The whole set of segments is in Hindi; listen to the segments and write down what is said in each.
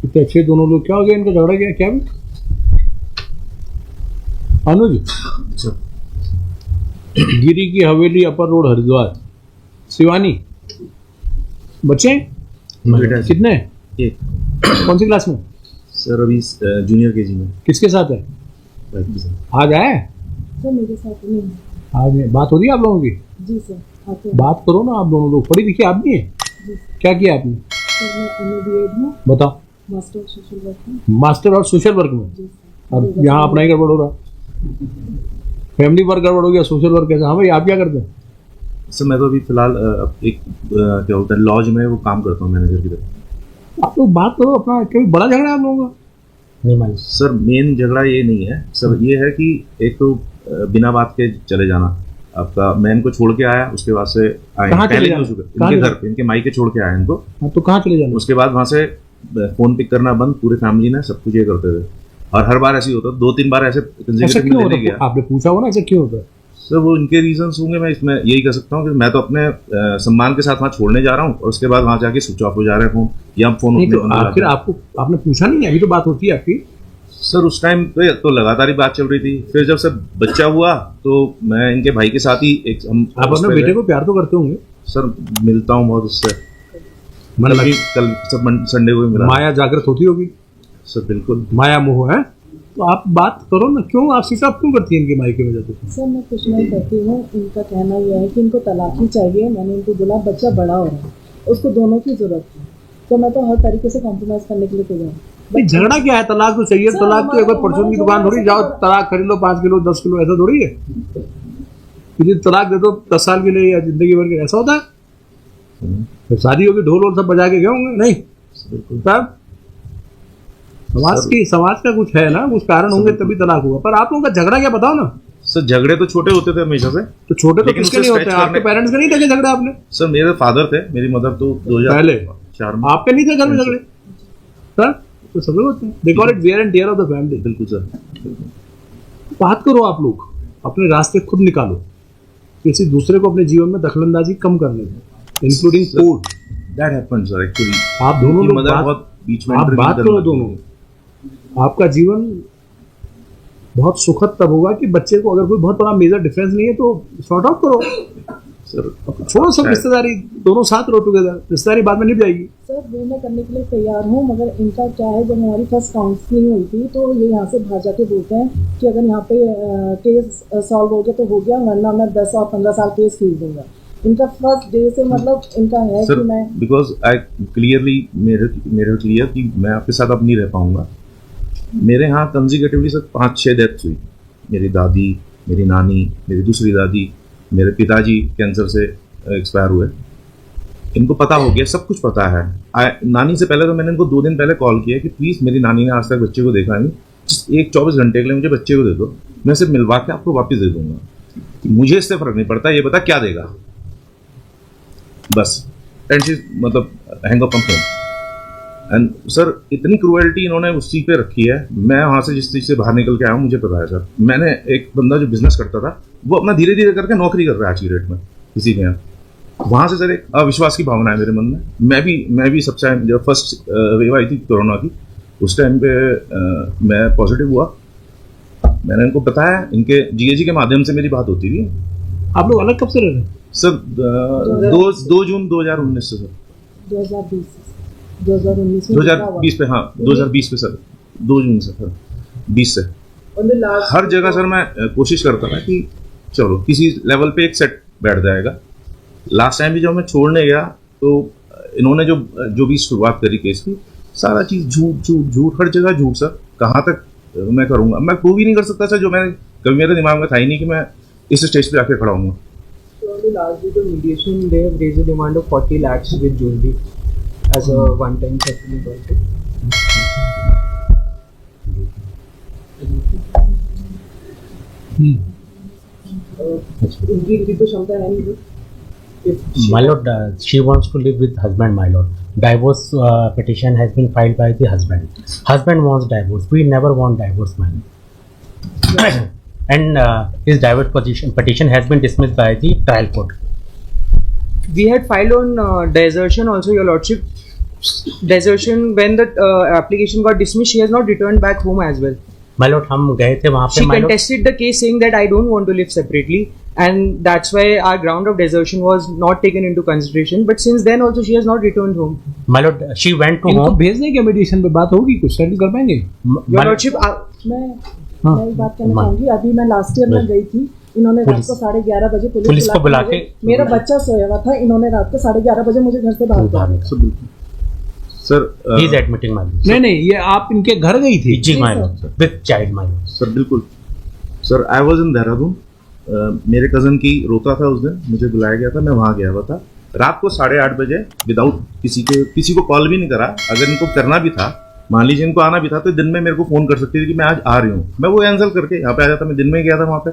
कितने अच्छे दोनों लोग। क्या हो गया इनका झगड़ा? क्या भी अनुज? गिरी की हवेली, अपर रोड, हरिद्वार, शिवानी। बच्चे बेटा कितने? एक। कौन सी क्लास में? सर अभी जूनियर केजी में। किसके साथ है? आज आए? सर मेरे साथ नहीं है। आज नहीं। बात हो रही है आप लोगों की? जी सर आते हैं। बात करो ना आप दोनों लोग। पढ़ी लिखी आप भी है? जी क्या किया आपने? सर मैं MA/BEd हूँ, बताओ। मास्टर ऑफ सोशल वर्क में। मास्टर और सोशल वर्क में? जी सर। और यहाँ अपना ही गड़बड़ हो रहा। फैमिली वर्क गड़बड़ हो गया, सोशल वर्क कैसे? हाँ भाई आप क्या करते हैं? सर मैं तो अभी फिलहाल एक क्या बोलते हैं लॉज में वो काम करता हूँ मैनेजर की तरफ। आप लोग बात करो अपना। कभी बड़ा झगड़ा है आप लोगों का? नहीं मालूम सर मेन झगड़ा ये नहीं है सर, ये है कि एक तो बिना बात के चले जाना आपका। मैं इनको छोड़ के आया, उसके बाद से आए कहाँ चले पहले जाना? इनके घर पे, इनके मायके छोड़ के आया इनको। हाँ, तो कहाँ चले जाना? उसके बाद वहां से फोन पिक करना बंद, पूरी फैमिली ने सब कुछ ये करते थे। और हर बार ऐसे ही होता, 2-3 बार ऐसे ऐसा क्यों होता है? आपने पूछा हो ना ऐसा क्यों होता है? सर वो इनके रीजंस होंगे। मैं इसमें यही कह सकता हूँ कि मैं तो अपने सम्मान के साथ वहाँ छोड़ने जा रहा हूँ और उसके बाद वहाँ जाके स्विच ऑफ हो जा रहे हैं फोन, या फोन नहीं तो आखिर आपको आपने पूछा नहीं? अभी तो बात होती है आपकी। सर उस टाइम पे तो लगातार ही बात चल रही थी। फिर जब सब बच्चा हुआ तो मैं इनके भाई के साथ ही एक आप अपने बेटे को प्यार तो करते होंगे? सर मिलता हूँ बहुत उससे। मतलब कल सब संडे को ही मिला। माया जागृत होती होगी सर बिल्कुल। माया मोह है तो आप बात करो ना। क्यों आप शिक्षा क्यों करती है इनके मायके में जाते? सर मैं कुछ नहीं करती हूँ। इनका कहना यह है कि इनको तलाक ही चाहिए। मैंने इनको बोला बच्चा बड़ा हो रहा है, उसको दोनों की जरूरत है, तो मैं तो हर तरीके से कॉम्प्रोमाइज करने के लिए तैयार हूँ। नहीं झगड़ा क्या है? तलाक तो चाहिए। तलाक तो एक परचून की दुकान थोड़ी जाओ तलाक खरीद लो 5 किलो 10 किलो, ऐसा थोड़ी है। किसी तलाक दे दो 10 साल के लिए या जिंदगी भर के, ऐसा होता है? तो शादी होगी ढोल वोल सब बजा के गए होंगे? नहीं तब समाज का कुछ है ना, कुछ कारण होंगे तभी तलाक हुआ। पर आप लोगों का झगड़ा क्या बताओ ना। सर झगड़े तो छोटे होते थे हमेशा से। तो छोटे तो किसके नहीं होते? आपके पेरेंट्स के नहीं थे झगड़े आपने? सर मेरे फादर थे, मेरी मदर तो 2004 में। आपके नहीं थे घर में झगड़े? सर तो सब लोग होते हैं। They call it wear and tear of the family. बिल्कुल सर। बात करो आप लोग, अपने रास्ते खुद निकालो। किसी दूसरे को अपने जीवन में दखलंदाजी कम करने दो, including court. That happened sir actually. आप दोनों लोग बहुत बीच में आप बात करो दोनों। आपका जीवन बहुत सुखद तब होगा कि बच्चे को अगर कोई बहुत बड़ा मेजर डिफरेंस नहीं है तो सॉर्ट आउट करो। सर छोड़ो सब रिश्तेदारी, दोनों साथ रहो टुगेदर, रिश्तेदारी बाद में निभ जाएगी। सर वो मैं करने के लिए तैयार हूँ, मगर इनका क्या है, जब हमारी फर्स्ट काउंसलिंग हुई थी तो ये यहाँ से बाहर जाके बोलते हैं कि अगर यहाँ पे केस सॉल्व हो गया तो हो गया, वरना मैं 10 और 15 साल केस खींच दूंगा। इनका फर्स्ट डे से मतलब इनका है सर, कि मैं बिकॉज आई क्लियरली मेरे क्लियर कि मैं आपके साथ अब नहीं रह पाऊंगा। मेरे यहाँ कंजिक्यूटिवली सर 5-6 डेथ्स हुई। मेरी दादी, मेरी नानी, मेरी दूसरी दादी, मेरे पिताजी कैंसर से एक्सपायर हुए। इनको पता हो गया, सब कुछ पता है। नानी से पहले तो मैंने इनको 2 दिन पहले कॉल किया कि प्लीज़, मेरी नानी ने आज तक बच्चे को देखा नहीं, एक 24 घंटे के लिए मुझे बच्चे को दे दो, मैं सिर्फ मिलवा के आपको वापस दे दूंगा। मुझे इससे फर्क नहीं पड़ता, ये बता क्या देगा बस। एंड शी मतलब hang up on phone. And sir इतनी क्रूएल्टी इन्होंने उस चीज़ पे रखी है। मैं वहाँ से जिस चीज़ से बाहर निकल के आया हूँ मुझे पता है सर। मैंने एक बंदा जो बिजनेस करता था वो अपना धीरे धीरे करके नौकरी कर रहा है आज की डेट में किसी के यहाँ। वहाँ से सर एक अविश्वास की भावना है मेरे मन में। मैं भी सबसे जब फर्स्ट वेव आई थी कोरोना की, उस टाइम पे मैं पॉजिटिव हुआ। मैंने इनको बताया, इनके जीएजी के माध्यम से मेरी बात होती थी। आप लोग अलग कब से रह रहे हैं? सर 2 जून 2019 से सर। 2020 पे, हाँ 2020 पे सर, 2 जून से सर, 20 से। हर जगह सर मैं कोशिश करता था कि चलो किसी लेवल पे एक सेट बैठ जाएगा। लास्ट टाइम भी जब मैं छोड़ने गया तो इन्होंने जो भी शुरुआत करी केस की, सारा चीज़ झूठ, हर जगह झूठ सर। कहाँ तक मैं करूँगा? मैं प्रूव ही नहीं कर सकता सर, जो मैंने कभी मेरे दिमाग में था ही नहीं कि मैं इस स्टेज पे आके खड़ा हूँगा। Lastly, the mediation, they have raised a demand of 40 lakhs with jewelry as a one-time settlement. इनकी तो क्षमता है नहीं। My lord, she wants to live with husband, my lord. Divorce petition has been filed by the husband. Husband wants divorce. We never want divorce, my lord. And his divorce petition has been dismissed by the trial court. We had filed on desertion also, your lordship. desertion, when the application got dismissed, she has not returned back home as well. My lord, हम गए थे वहाँ पे She my lord. contested the case saying that I don't want to live separately, and that's why our ground of desertion was not taken into consideration. But since then also she has not returned home. My lord, she went to इनको home. भेज देंगे मेडिटेशन पे, बात होगी, कुछ सेटल कर पाएंगे। Your My- Lordship, मैं हाँ। एक बात कहना हाँ। चाहूंगी। अभी मैं लास्ट ईयर में बस। गई थी, इन्होंने रात पुलिस- को 11:30 बजे पुलिस को बुला के- मेरा बच्चा सोया हुआ था, इन्होंने रात को 11:30 बजे मुझे घर से बाहर कर दिया। Sir He is admitting my lord. नहीं नहीं, ये आप इनके घर गई थी? जी my sir. lord, with child my lord. Sir बिल्कुल sir, I was in Dehradun. मेरे कज़न की रोता था उस दिन, मुझे बुलाया गया था, मैं वहाँ गया हुआ था। रात को 8:30 बजे विदाउट किसी को कॉल भी नहीं करा। अगर इनको करना भी था, मान लीजिए इनको आना भी था, तो दिन में मेरे को फ़ोन कर सकती थी कि मैं आज आ रही हूँ, मैं वो कैंसिल करके यहाँ पे आ जाता। मैं दिन में ही गया था वहाँ पे।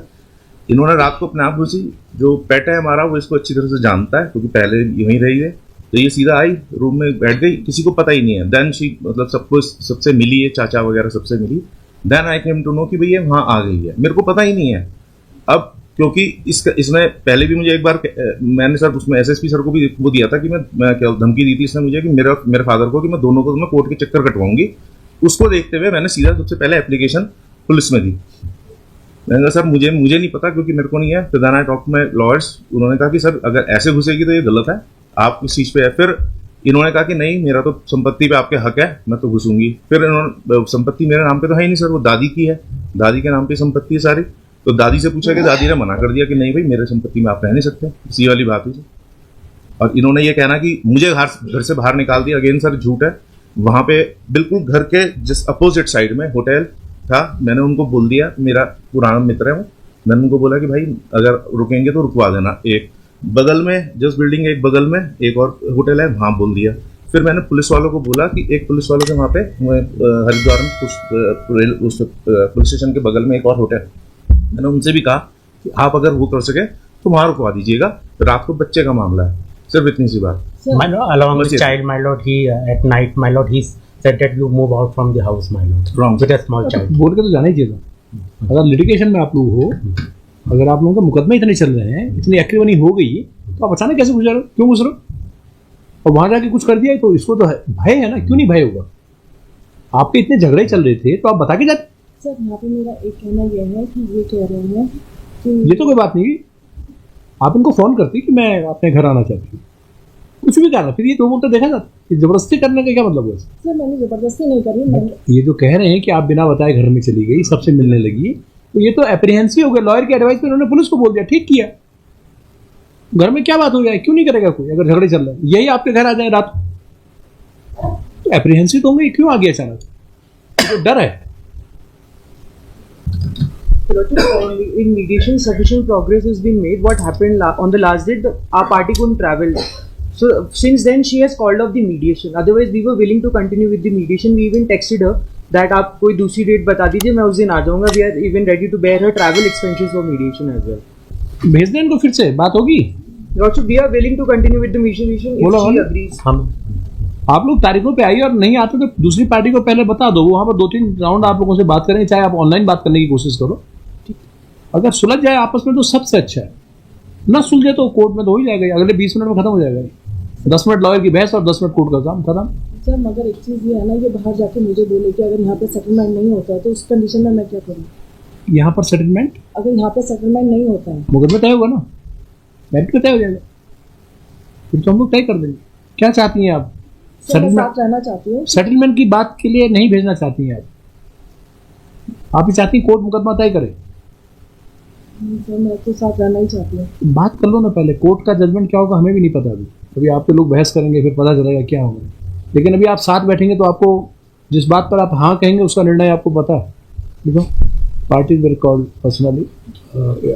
इन्होंने रात को अपने आप घुसी। जो पेट है हमारा वो इसको अच्छी तरह से जानता है, क्योंकि पहले यहीं रही है। तो ये सीधा आई, रूम में बैठ गई, किसी को पता ही नहीं है। देन शी मतलब सबको सबसे मिली है, चाचा वगैरह सबसे मिली। Then I came to know कि भैया वहाँ आ गई है, मेरे को पता ही नहीं है। अब क्योंकि इसने पहले भी मुझे एक बार मैंने सर उसमें एसएसपी सर को भी वो दिया था कि मैं क्या धमकी दी थी इसने मुझे कि मेरे फादर को कि मैं दोनों को मैं कोर्ट के चक्कर कटवाऊंगी। उसको देखते हुए मैंने सीधा सबसे पहले एप्लीकेशन पुलिस में दी। मैंने कहा सर मुझे नहीं पता, क्योंकि मेरे को नहीं है। फिर then I talk to my lawyers. उन्होंने कहा कि सर अगर ऐसे घुसेगी तो ये गलत है, आप इस चीज़ पे है। फिर इन्होंने कहा कि नहीं, मेरा तो संपत्ति पे आपके हक है, मैं तो घुसूंगी। फिर इन्होंने संपत्ति मेरे नाम पे तो है ही नहीं सर, वो दादी की है, दादी के नाम पे संपत्ति है सारी। तो दादी से पूछा कि दादी ने मना कर दिया कि नहीं भाई मेरे संपत्ति में आप रह नहीं सकते, इसी वाली बात हुई। और इन्होंने ये कहना कि मुझे घर से बाहर निकाल दिया। अगेन सर झूठ है। वहाँ पे बिल्कुल घर के जिस अपोजिट साइड में होटल था, मैंने उनको बोल दिया, मेरा पुराना मित्र है वो, मैंने उनको बोला कि भाई अगर रुकेंगे तो रुकवा देना। एक बगल में जस्ट बिल्डिंग एक बगल में एक और होटल है, वहाँ बोल दिया। फिर मैंने पुलिस वालों को बोला कि एक पुलिस वालों के वहाँ पे हरिद्वार में उस पुलिस स्टेशन के बगल में एक और होटल, मैंने उनसे भी कहा कि आप अगर वो कर सके तो वहाँ रुकवा दीजिएगा, रात को बच्चे का मामला है, सिर्फ इतनी सी बात। My lord, along with Yes. child, my lord, he at night, my lord, he said that you move out from the house, my lord. Wrong. With a small child. बोल के तो जाना ही चाहिए था। अगर लिटिगेशन में आप लोग हो, अगर आप लोगों का मुकदमे इतने चल रहे हैं, इतनी एक्टिवनी हो गई, तो आप अचानक कैसे घुस जा रहे हो? क्यों घुस रहे हो? और वहां जाके कुछ कर दिया तो इसको तो भय है ना, क्यों नहीं भय होगा? आपके इतने झगड़े चल रहे थे तो आप बता के जाते। सर यहाँ पे मेरा एक कहना यह है कि ये कह रहे हैं कि ये तो कोई बात नहीं, आप इनको फोन करती कि मैं अपने घर आना चाहती हूँ, कुछ भी करना, फिर ये तो बोलते देखा जाता। ये जबरदस्ती करने का क्या मतलब है? सर मैंने जबरदस्ती नहीं करी, मैंने ये जो कह रहे हैं कि आप बिना बताए घर में चली गई, सबसे मिलने लगी, तो ये तो एप्रीहेंसिव हो गया। लॉयर की एडवाइस पे उन्होंने पुलिस को बोल दिया, ठीक किया। घर में क्या बात हो जाए, क्यों नहीं करेगा कोई? अगर झगड़े चल रहे हैं, यही आपके घर आ जाए रात को, तो एप्रीहेंसिव तो होंगे, क्यों आ गया अचानक? ये तो डर है। In mediation, sufficient progress has been made. What happened on the last date? Our party couldn't travel. So since then, she has called off the mediation. Otherwise, we were willing to continue with the mediation. We even texted her that आप कोई दूसरी डेट बता दीजिए, मैं उस दिन आ जाऊंगा. We are even ready to bear her travel expenses for mediation as well. भेज दें इनको, फिर से बात होगी। Also, we are willing to continue with the mediation if बोलो, she बोलो। agrees. हम आप लोग तारीखों पे आइए, और नहीं आते तो दूसरी पार्टी को पहले बता दो, वहां पर 2-3 राउंड आप लोगों से बात करेंगे, चाहे आप ऑनलाइन बात करने की कोशिश करो। अगर सुलझ जाए आपस में तो सबसे अच्छा है, ना सुलझे तो कोर्ट में तो हो ही जाएगा, अगले 20 मिनट में खत्म हो जाएगा। 10 मिनट लॉयर की बहस और 10 मिनट कोर्ट का काम खत्म। सर मगर एक चीज़ ये है ना, ये बाहर जाके मुझे बोले कि अगर यहाँ पे सेटलमेंट नहीं होता है तो उस कंडीशन में मैं क्या करूँ? यहाँ पर सेटलमेंट, अगर यहाँ पे सेटलमेंट नहीं होता है मुकदमा तय होगा ना, मेरिट पे तय हो जाएगा, फिर तो हम लोग तय कर देंगे। क्या चाहती हैं आप? सर मैं सेटलमेंट, साथ रहना चाहती हूँ। सेटलमेंट की बात के लिए नहीं भेजना चाहती हैं आप ही चाहती हैं कोर्ट मुकदमा तय करे? सर मैं तो साथ रहना ही चाहती हूँ। बात कर लो ना पहले, कोर्ट का जजमेंट क्या होगा हमें भी नहीं पता अभी आपके लोग बहस करेंगे, फिर पता चलेगा क्या होगा। लेकिन अभी आप साथ बैठेंगे तो आपको जिस बात पर आप हाँ कहेंगे उसका निर्णय आपको पता है। देखो, parties were called personally,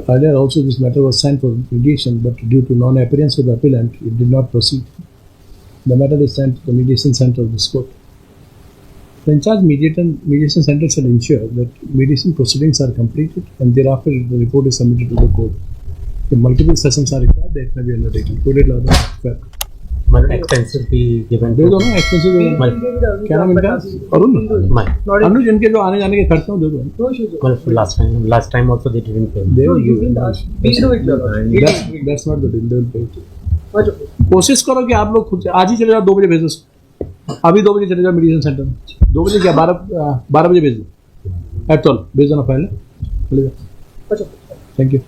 earlier also this matter was sent for mediation, but due to non-appearance of the appellant, it did not proceed. The matter is sent to the mediation center of this court. The in-charge mediation center shall ensure that mediation proceedings are completed, and thereafter the report is submitted to the court. If multiple sessions are required, that may be undertaken. Court will allow that. मतलब expenses भी given दे to दो ना एक्सपेंसिव। क्या नाम इनका? अरुण। my अनुज, इनके जो आने जाने के खर्चे हैं दे दो। No issues. well, last time also they didn't pay. They No, will you give. didn't ask. We'll do it, Your Lordship. That's not the deal. They will pay. अच्छा। कोशिश करो कि आप लोग खुद आज ही चले जाओ, 2 बजे भेजो। अभी 2 बजे चले जाओ मीडिएशन सेंटर में। 2 बजे क्या 12 बजे भेज दो। एट ऑल भेज दो ना फाइल। अच्छा थैंक यू।